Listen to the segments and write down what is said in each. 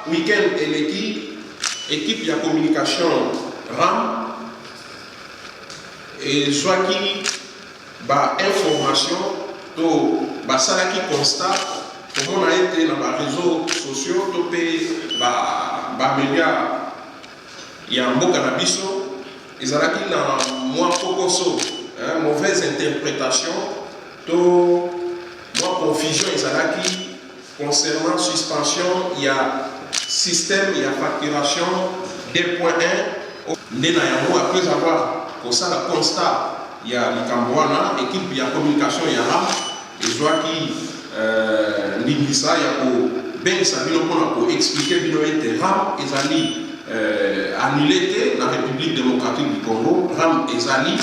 week-end et l'équipe de communication RAM et soit qui information to ça qui constate comment on a été dans les réseaux sociaux to média il y a un beau cannabis et ça qui dans moi pocoso mauvaise interprétation to moi confusion et ça qui concernant suspension il y a système il y a facturation 2.1 après avoir comme ça le constat il y a le Cambouana, équipe il y a communication il y a RAM et je vois qui l'Inglisa il y a bien ça pour expliquer bien RAM et Zali annulé dans la République démocratique du Congo RAM et Zali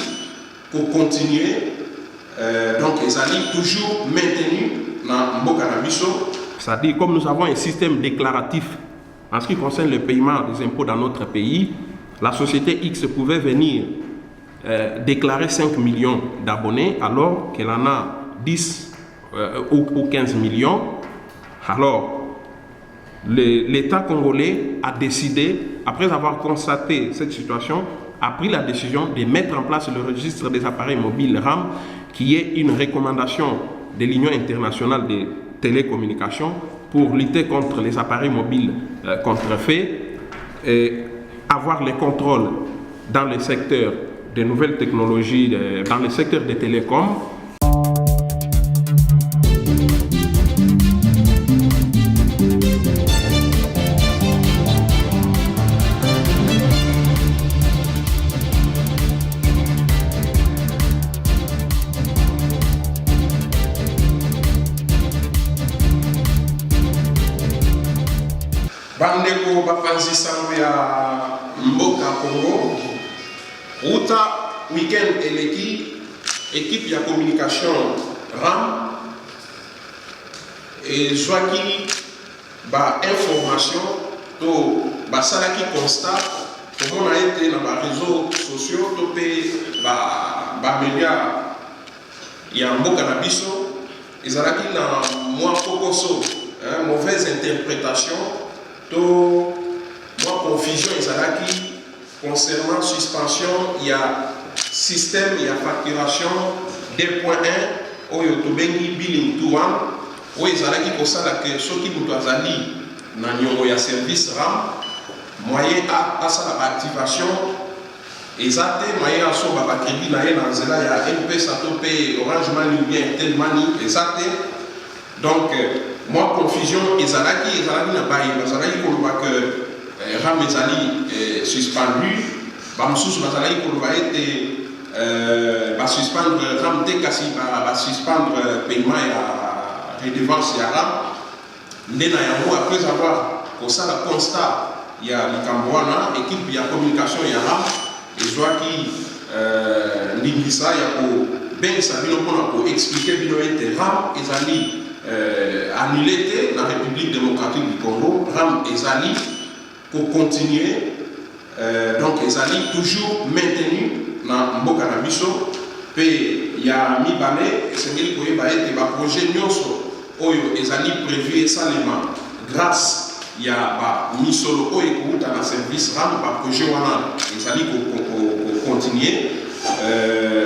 pour continuer donc les Zali toujours maintenu dans Mbokanabiso. C'est-à-dire comme nous avons un système déclaratif en ce qui concerne le paiement des impôts dans notre pays, la société X pouvait venir déclarer 5 millions d'abonnés alors qu'elle en a 10 ou 15 millions. Alors, l'État congolais a décidé, après avoir constaté cette situation, a pris la décision de mettre en place le registre des appareils mobiles RAM, qui est une recommandation de l'Union internationale des télécommunications pour lutter contre les appareils mobiles contrefaits et avoir les contrôles dans le secteur des nouvelles technologies, dans le secteur des télécoms. Bandeko bapanzi sango ya mboka Congo. Ruta week-end et l'équipe de communication RAM et soit qui information to ça qui constate comment on a été dans les réseaux sociaux to média il y a un beau cannabis et ça qui dans moi pocoso mauvaise interprétation to moi confusion et ça qui concernant suspension, il y a système, il y a facturation 2.1, où il y a billing to one, où il y a qui ça que ceux qui nous ont il service RAM, moyen à ça l'activation, exact, moyen à son crédit, il y a MP, Satope, Orange Money, bien Tel Money, exact. Donc, moi, confusion, il y a qui que RAM est suspendu, Bamsous Mazalaï va être suspendre RAM Tekasi va suspendre paiement et redevance à RAM. Après avoir comme ça le constat, il y a le Cambouana, équipe il y a communication il y a RAM et je vois qui l'Inglisa il y a bien ça pour expliquer bien RAM et Zali annulé dans la République démocratique du Congo, RAM et Zali pour continuer, donc les alliés toujours maintenus dans Mbokanabiso. Puis il y a Mibane, et c'est qu'il y a des projets Nyoso, où les alliés prévus seulement grâce il y a Misolo et dans le service RAM, projet Wana, les alliés pour continuer.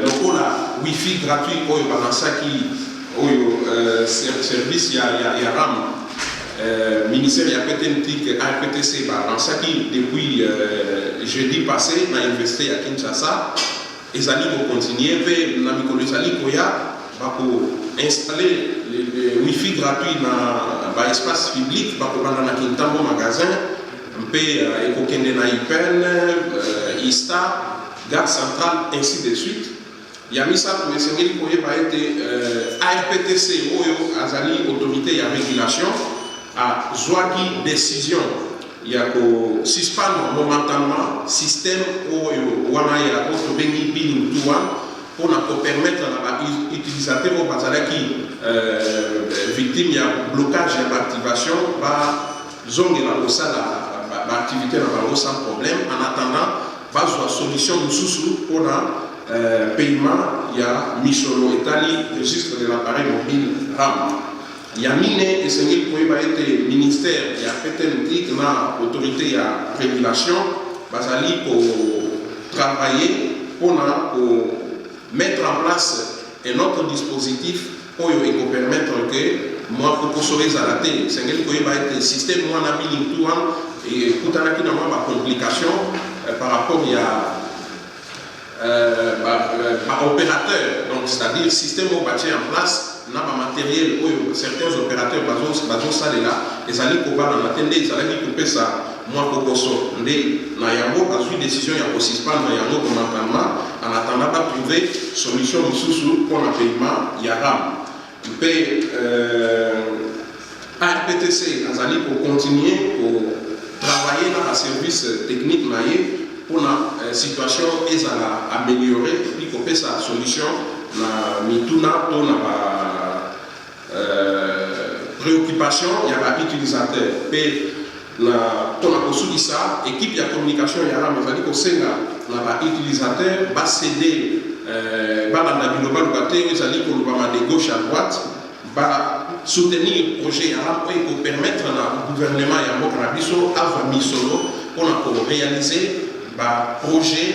Donc on a Wi-Fi gratuit, dans ça qui service il y a RAM. Ministère de la APTC, dans ça qui depuis jeudi passé, on a investi à Kinshasa, et allons vont continuer, et les alliés vont installer le Wi-Fi gratuit dans l'espace public, dans le magasin, on peut écouter dans IPEN, ISTA, Gare Centrale, ainsi de suite. Il y a mis ça pour essayer de être ARPTC, autorité et régulation. À Zouagi décision, il y a que suspendre momentanément le système où il y a autre billing to one pour permettre à l'utilisateur qui victime il y a blocage de l'activation va zone l'activité sans problème en attendant va une solution sous pour le paiement il y a Misolo Italie registre de l'appareil mobile RAM. il y a mine et c'est le ministère, il y a peut-être une autorité, il y a régulation, basali pour travailler pour mettre en place un autre dispositif pour permettre que moi pour sauver la télé, c'est un système moi n'a mis tout et tout à l'heure ma complication par rapport à opérateur, donc c'est-à-dire système au bâti en place. N'a pas matériel où certains opérateurs basent ça là et ça les coupa dans la tendance ça les couper ça moi pour so ndé na yango parce que décision ya ko suspendre na yango comme en attendant pas trouver solution sous pour le paiement ya RAM paie ARPTC azali pour continuer pour travailler dans le service technique maillé pour la situation ezala améliorer puis couper sa solution na mituna to na préoccupation, il y a l'utilisateur. Et ton aposou ça, équipe de communication, il y a l'utilisateur va céder de gauche à droite, va soutenir le projet pour permettre au gouvernement pour réaliser le projet,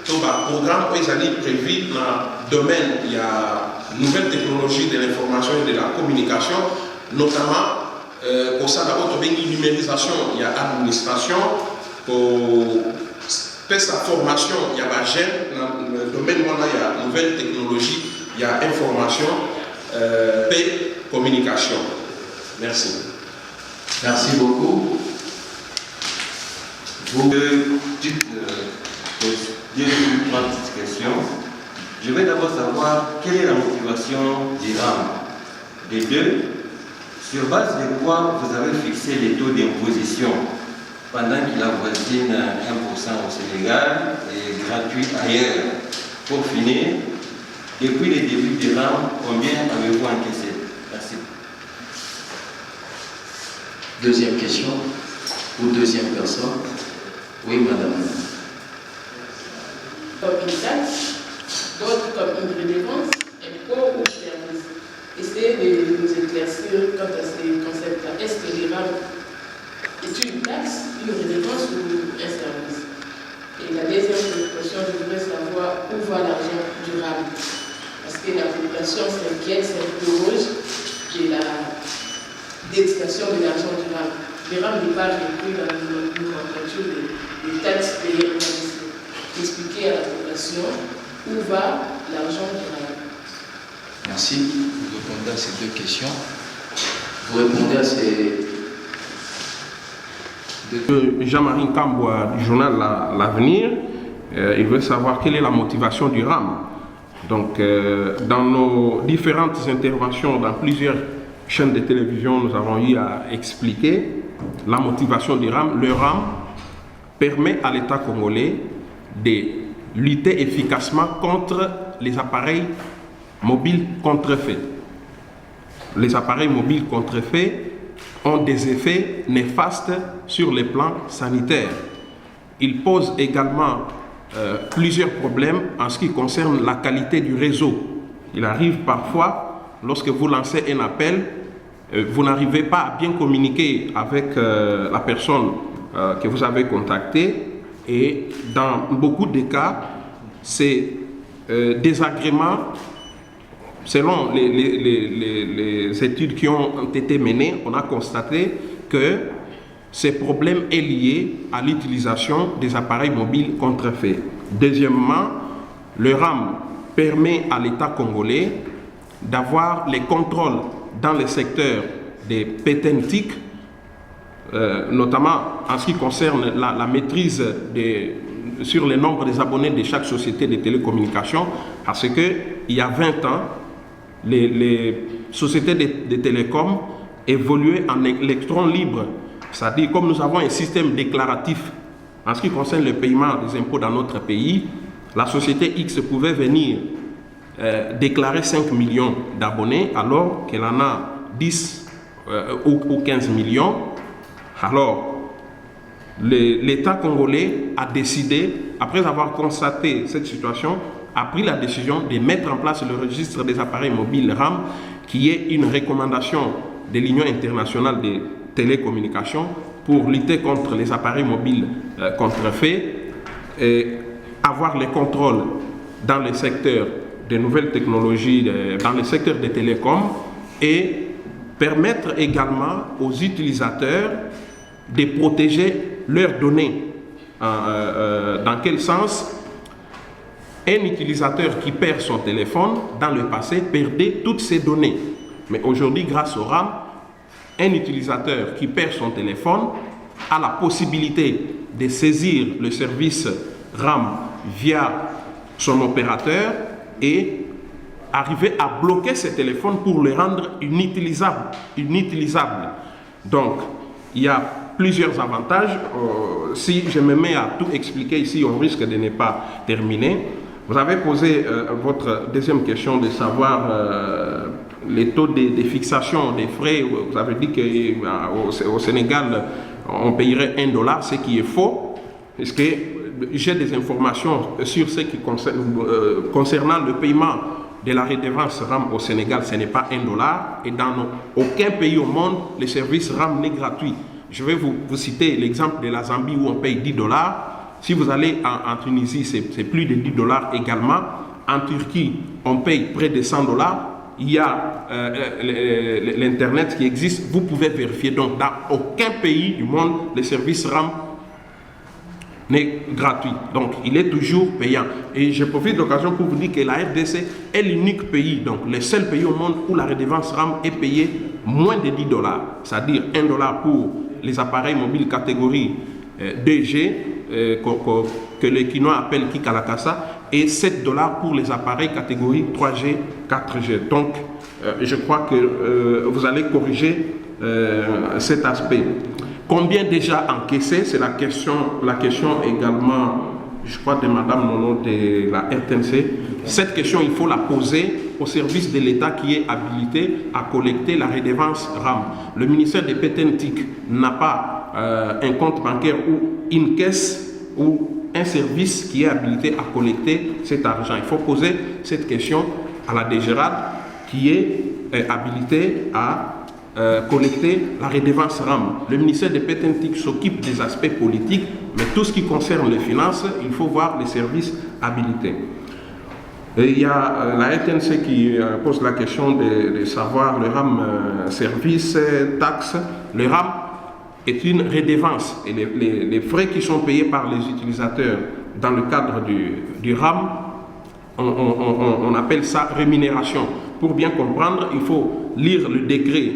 le programme prévu dans le domaine. Il y a nouvelles technologies de l'information et de la communication, notamment pour ça d'abord une numérisation, il y a administration, pour faire sa formation, il y a la gêne, dans le domaine il y a nouvelles technologies, il y a information et communication. Merci. Merci beaucoup. Vous deux petites questions. Je vais d'abord savoir quelle est la motivation d'Iram. Les deux, sur base de quoi vous avez fixé les taux d'imposition pendant qu'il avoisine 1% au Sénégal et gratuit ailleurs. Pour finir, depuis les débuts d'Iram, combien avez-vous encaissé? Merci. Deuxième question, ou deuxième personne. Oui, madame. Comme une taxe, d'autres comme une redevance, impôt ou service. Essayez de nous éclaircir quant à ces concepts-là. Est-ce que l'IRAM est une taxe, une redevance ou un service? Et la deuxième question, je voudrais savoir où va l'argent du RAM. Parce que la population s'inquiète, s'interroge de la destination de l'argent du RAM. Le RAM n'est pas inclus dans une nomenclature des taxes payées au ministère. Expliquer à la population où va l'argent du RAM. Merci. Vous répondez à ces deux questions. Vous répondez à ces deux... Jean-Marie Kamboua du journal L'Avenir, il veut savoir quelle est la motivation du RAM. Donc, dans nos différentes interventions dans plusieurs chaînes de télévision, nous avons eu à expliquer la motivation du RAM. Le RAM permet à l'État congolais de lutter efficacement contre les appareils mobiles contrefaits. Les appareils mobiles contrefaits ont des effets néfastes sur le plan sanitaire. Ils posent également plusieurs problèmes en ce qui concerne la qualité du réseau. Il arrive parfois, lorsque vous lancez un appel, vous n'arrivez pas à bien communiquer avec la personne que vous avez contactée. Et dans beaucoup de cas, ces désagréments, selon les études qui ont été menées, on a constaté que ces problèmes sont liés à l'utilisation des appareils mobiles contrefaits. Deuxièmement, le RAM permet à l'État congolais d'avoir les contrôles dans le secteur des pétentiques, notamment en ce qui concerne la maîtrise sur le nombre des abonnés de chaque société de télécommunications, parce qu'il y a 20 ans, les sociétés de télécom évoluaient en électrons libres, c'est-à-dire comme nous avons un système déclaratif en ce qui concerne le paiement des impôts dans notre pays, la société X pouvait venir déclarer 5 millions d'abonnés alors qu'elle en a 10 ou 15 millions. Alors, l'État congolais a décidé, après avoir constaté cette situation, a pris la décision de mettre en place le registre des appareils mobiles RAM, qui est une recommandation de l'Union internationale des télécommunications pour lutter contre les appareils mobiles contrefaits, et avoir les contrôles dans le secteur des nouvelles technologies, dans le secteur des télécoms, et permettre également aux utilisateurs de protéger leurs données. Dans quel sens? Un utilisateur qui perd son téléphone, dans le passé, perdait toutes ses données. Mais aujourd'hui, grâce au RAM, un utilisateur qui perd son téléphone a la possibilité de saisir le service RAM via son opérateur et arriver à bloquer ce téléphone pour le rendre inutilisable. Donc, il y a plusieurs avantages. Si je me mets à tout expliquer ici, on risque de ne pas terminer. Vous avez posé votre deuxième question de savoir les taux de fixation des frais. Vous avez dit qu'au Sénégal, on payerait $1, ce qui est faux. Parce que j'ai des informations sur ce qui concernant le paiement de la redevance RAM au Sénégal, ce n'est pas $1. Et dans aucun pays au monde, le service RAM n'est gratuit. Je vais vous citer l'exemple de la Zambie où on paye $10. Si vous allez en Tunisie, c'est plus de $10 également. En Turquie, on paye près de $100. Il y a l'Internet qui existe, vous pouvez vérifier. Donc, dans aucun pays du monde, le service RAM n'est gratuit. Donc, il est toujours payant. Et je profite de l'occasion pour vous dire que la RDC est l'unique pays, donc le seul pays au monde où la redevance RAM est payée moins de $10. C'est-à-dire $1 pour les appareils mobiles catégorie 2G, que les Quinois appellent Kikalakasa, et $7 pour les appareils catégorie 3G, 4G. Donc, je crois que vous allez corriger cet aspect. Combien déjà encaissé? C'est la question également, je crois, de Madame Nono de la RTNC. Cette question, il faut la poser au service de l'État qui est habilité à collecter la redevance RAM. Le ministère des PTNTIC n'a pas un compte bancaire ou une caisse ou un service qui est habilité à collecter cet argent. Il faut poser cette question à la DGRAD qui est habilité à collecter la redevance RAM. Le ministère des PTNTIC s'occupe des aspects politiques, mais tout ce qui concerne les finances, il faut voir les services habilités. Et il y a la RTNC qui pose la question de savoir le RAM service, taxe. Le RAM est une redevance et les frais qui sont payés par les utilisateurs dans le cadre du RAM, on appelle ça rémunération. Pour bien comprendre, il faut lire le décret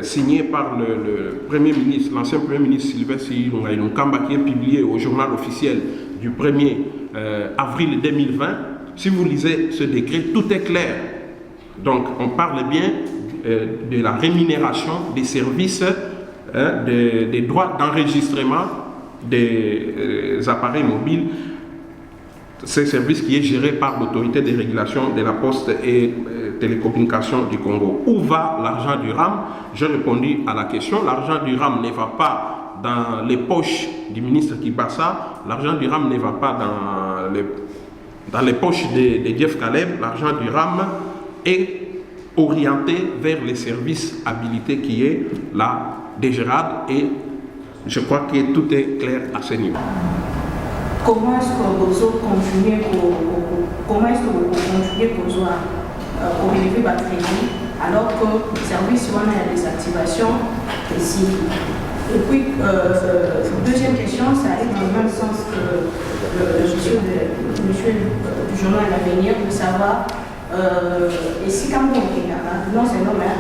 signé par le Premier ministre, l'ancien Premier ministre Sylvestre Ilunga qui est publié au journal officiel du 1er avril 2020. Si vous lisez ce décret, tout est clair. Donc, on parle bien de la rémunération des services, des droits d'enregistrement des appareils mobiles. C'est un service qui est géré par l'autorité de régulation de la poste et télécommunications du Congo. Où va l'argent du RAM? J'ai répondu à la question. L'argent du RAM ne va pas dans les poches du ministre Kibassa. L'argent du RAM ne va pas dans les poches de Jeff Caleb. L'argent du RAM est orienté vers les services habilités qui est la DGRAD et je crois que tout est clair à ce niveau. Comment est-ce que vous continuez pour élever votre crédit alors que le service on a des activations ici? Et puis, deuxième question, ça arrive dans le même sens que le monsieur du journal L'Avenir, de savoir, ici quand on non c'est normal,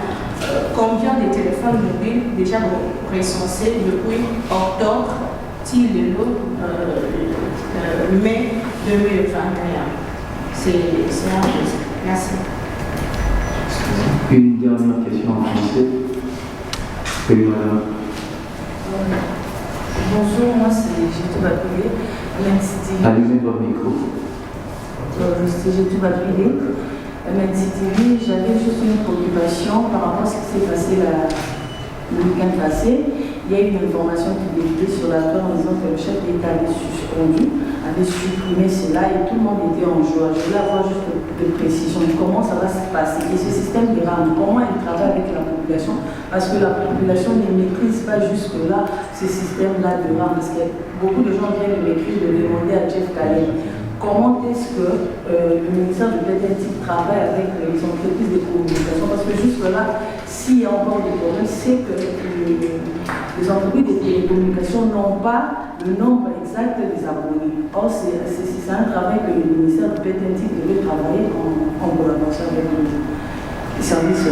combien de téléphones mobiles déjà recensés depuis octobre mai 2021. C'est un peu ça. Merci. Une dernière question en français. Oui, madame. Bonjour, moi c'est Gétou Bakoulé. Allumez votre micro. C'est Gétou Bakoulé. J'avais juste une préoccupation par rapport à ce qui s'est passé le week-end passé. il y a une information qui défilait sur la toile en disant que le chef d'État avait suspendu, avait supprimé cela et tout le monde était en joie. Je voulais avoir juste de précision. Comment ça va se passer? Et ce système de RAM, comment il travaille avec la population? Parce que la population ne maîtrise pas jusque-là ce système-là de RAM. Parce que beaucoup de gens viennent m'écrire de demander à Jeff Kalem comment est-ce que le ministère de l'État travaille avec les entreprises de communication. Parce que jusque-là, s'il y a encore des problèmes, c'est que les entreprises de télécommunications n'ont pas le nombre exact des abonnés. Or, c'est un travail que le ministère de l'État devait travailler en collaboration avec les services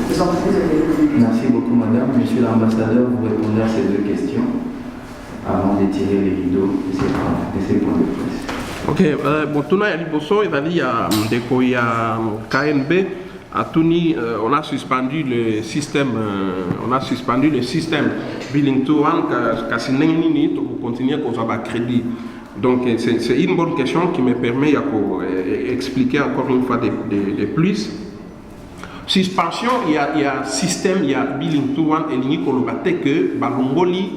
des entreprises de télécommunications. Merci beaucoup, madame. Monsieur l'ambassadeur, vous répondez à ces 2 questions avant de tirer les rideaux de ces points de presse. Ok, Botuna ya liboso ezali ya ndeko ya KNB atuni on a suspendu le système billing to one kasi ndenge nini to continuer kozwa ba crédit. Donc c'est une bonne question qui me permet d'expliquer encore une fois de plus. Suspension, il y a système, il y a billing to one et lingi kolobate que balongoli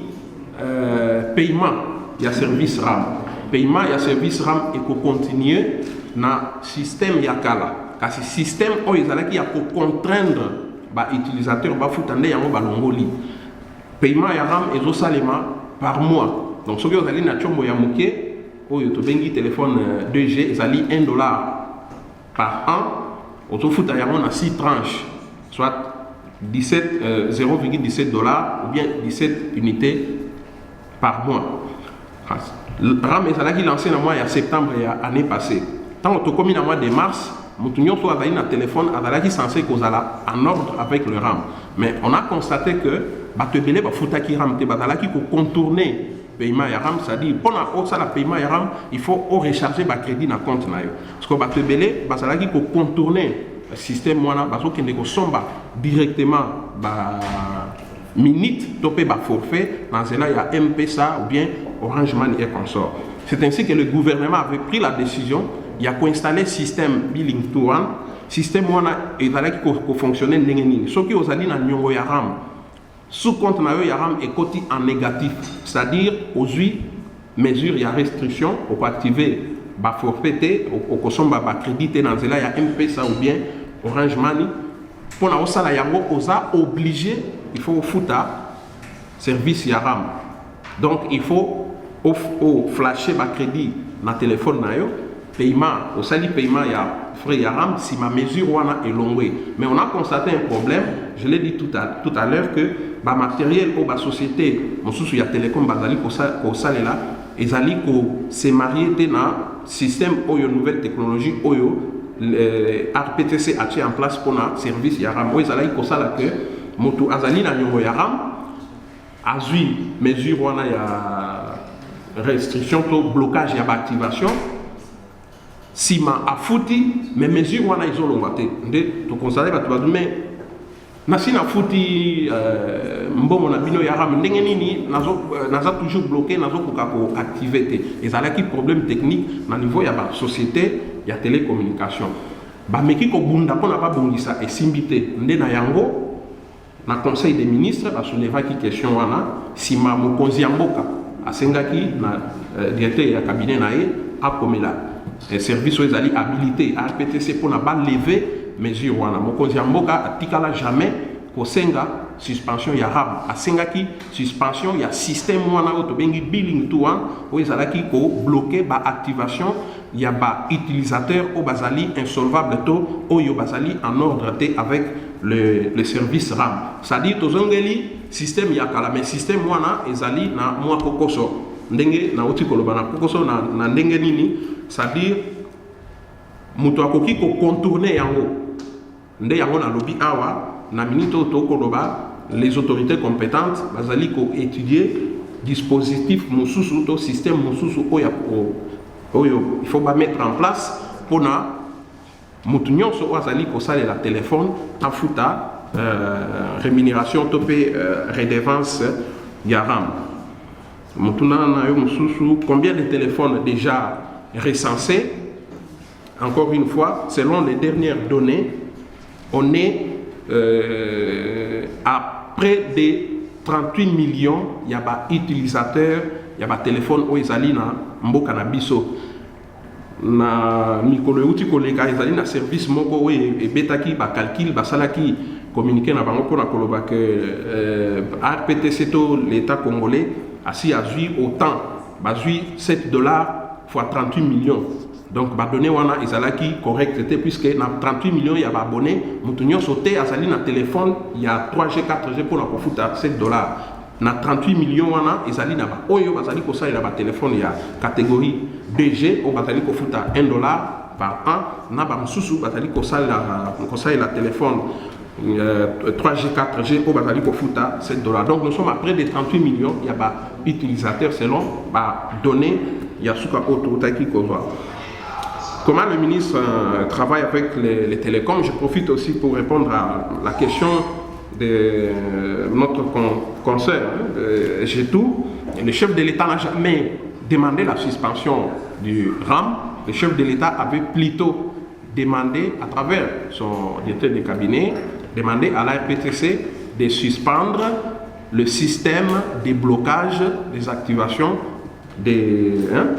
paiement, il y a service RAM. Paiement, il y a service RAM et qu'on continue na système yakala. Car ce système, il y a contraindre les utilisateurs à foutre balongoli. Paiement ya RAM et salema par mois. Donc, ce que vous allez naturellement yamuke, un téléphone 2G, ils allient $1 par an. On se fout à 6 tranches, soit 0,17 $ ou bien 17 unités par mois. Le RAM est lancé dans le mois de septembre et l'année passée. Tant que comme dans le mois de mars, nous avons un téléphone qui est censé en ordre avec le RAM. Mais on a constaté que il faut contourner le paiement RAM, c'est-à-dire pour le paiement RAM, il faut recharger le crédit dans le compte. Parce que il faut contourner le système qui directement minute, topé bas forfait, dans cela il y a M-Pesa ou bien Orange Money et consort. C'est ainsi que le gouvernement avait pris la décision, il a installé le système Billing to One, système qui fonctionnait n'engeni. Ce qui aux alliés dans Nyongo Yaram, sous compte na Yaram est coté en négatif, c'est-à-dire aux 8 mesures, il y a restriction, on peut activer bas forfait, au consomme bas crédité dans cela il y a M-Pesa ou bien Orange Money. Pour la hausse à la Yango, on a obligé. Il faut foutre service Yaram. Donc il faut flasher ma crédit dans le téléphone. Paiement, au sali paiement, il y a frais Yaram si ma mesure est longue. Mais on a constaté un problème, je l'ai dit tout à l'heure, que le matériel ou la société, il y a télécom, ils allaient se marier dans le système ou une nouvelle technologie ou RPTC a mis en place pour le service Yaram. Ils allaient que Moto azali na nyongo Yaram azui mesure wana ya restriction to blocage ya activation sima afuti mais mesure wana izolongate nde to constater ba to mais nasina futi mbomo na bino Yaram ndenge nini naza toujours bloqué nazo ko activer te ezalaki problème technique na niveau ya ba société ya télécommunication ba meki ko bunda pona ba bongisa esimbité nde na yango. Dans le Conseil des ministres, a soulevé une question si ma mokonzi amboka a sengaki na directeur du cabinet nae a comme là les services aux alliés habilités à RPTC pour na ba lever mesure wana mokonzi amboka a tikala jamais ko senga suspension ya RAM a sengaki suspension ya système wana to bengi billing to one o ezalaki ko bloquer ba activation ya ba utilisateur au bazali insolvable to oyo bazali en ordre avec le service RAM. C'est-à-dire que le système yakala, mais le système wana ezali na mwa kokoso. Ndenge na oti koloba na kokoso na ndenge nini, c'est-à-dire muto akoki ko contourner yango. Nde yango na lobby awa na minito to koloba les autorités compétentes bazali ko étudier dispositif mususu to système mususu oyo il faut pas mettre en place pour na Moutounion so azali ko la téléphone en futa rémunération topé redevance Yaram. Moutuna na yo mususu combien de téléphones déjà recensés? Encore une fois, selon les dernières données, on est à près de 38 millions, il y a des utilisateurs, il y a des téléphones où ils allaient dans mboka na biso. Na mikolo uti koleka ils allaient na service moko et betaki ba calcul ba salaki communiquer na bango pour na koloba que RPTC to l'État congolais assis a joué autant, ba joué $7 fois 38 millions. Donc, bah donner wana izalaki correct puisque dans 38 millions il y a abonnés, mutunyo sauté azali na téléphone, il y a 3G 4G pour la kofuta $7. Na 38 millions wana izali na ba oyo bazali ko sala ba téléphone il y a catégorie 2G au bazali ko futa $1 par an, na ba mususu bazali ko sala la téléphone 3G 4G au bazali ko futa $7. Donc nous sommes à près de 38 millions, il y a ba utilisateurs selon ba données il y a suka autorité qui kozoa. Comment le ministre travaille avec les télécoms? Je profite aussi pour répondre à la question de notre consoeur Gétou. Le chef de l'État n'a jamais demandé la suspension du RAM. Le chef de l'État avait plutôt demandé, à travers son directeur de cabinet, demandé à la RPTC de suspendre le système de blocage des activations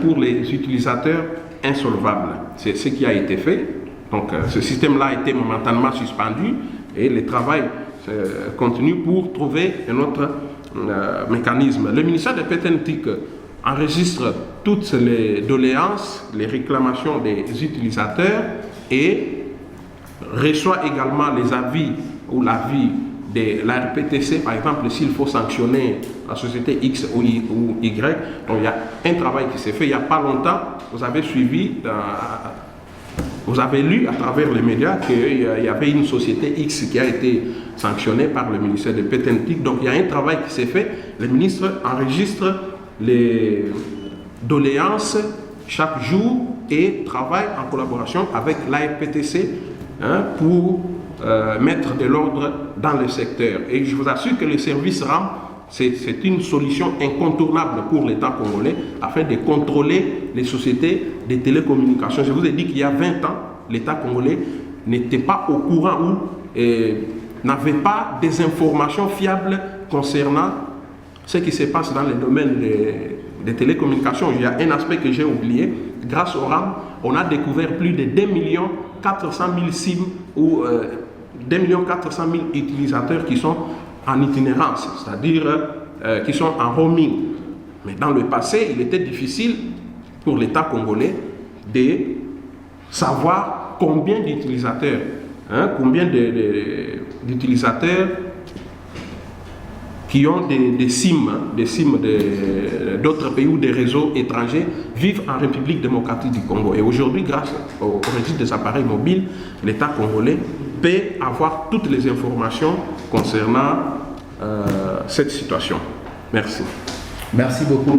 pour les utilisateurs insolvable. C'est ce qui a été fait. Donc ce système-là a été momentanément suspendu et le travail continue pour trouver un autre mécanisme. Le ministère de Pétentique enregistre toutes les doléances, les réclamations des utilisateurs et reçoit également les avis ou l'avis de la RPTC, par exemple, s'il faut sanctionner la société X ou Y. Donc il y a un travail qui s'est fait il n'y a pas longtemps. Vous avez suivi, vous avez lu à travers les médias qu'il y avait une société X qui a été sanctionnée par le ministère de Pétentique. Donc il y a un travail qui s'est fait. Le ministre enregistre les doléances chaque jour et travaille en collaboration avec la RPTC pour mettre de l'ordre dans le secteur. Et je vous assure que le service RAM, c'est une solution incontournable pour l'État congolais afin de contrôler les sociétés de télécommunications. Je vous ai dit qu'il y a 20 ans, l'État congolais n'était pas au courant ou n'avait pas des informations fiables concernant ce qui se passe dans le domaine des télécommunications. Il y a un aspect que j'ai oublié. Grâce au RAM, on a découvert plus de 2 400 000 SIM ou 2 400 000 utilisateurs qui sont en itinérance, c'est-à-dire qui sont en roaming. Mais dans le passé, il était difficile pour l'État congolais de savoir combien d'utilisateurs, d'utilisateurs qui ont des SIM, d'autres pays ou des réseaux étrangers vivent en République démocratique du Congo. Et aujourd'hui, grâce au registre des appareils mobiles, l'État congolais peut avoir toutes les informations concernant cette situation. Merci. Merci beaucoup.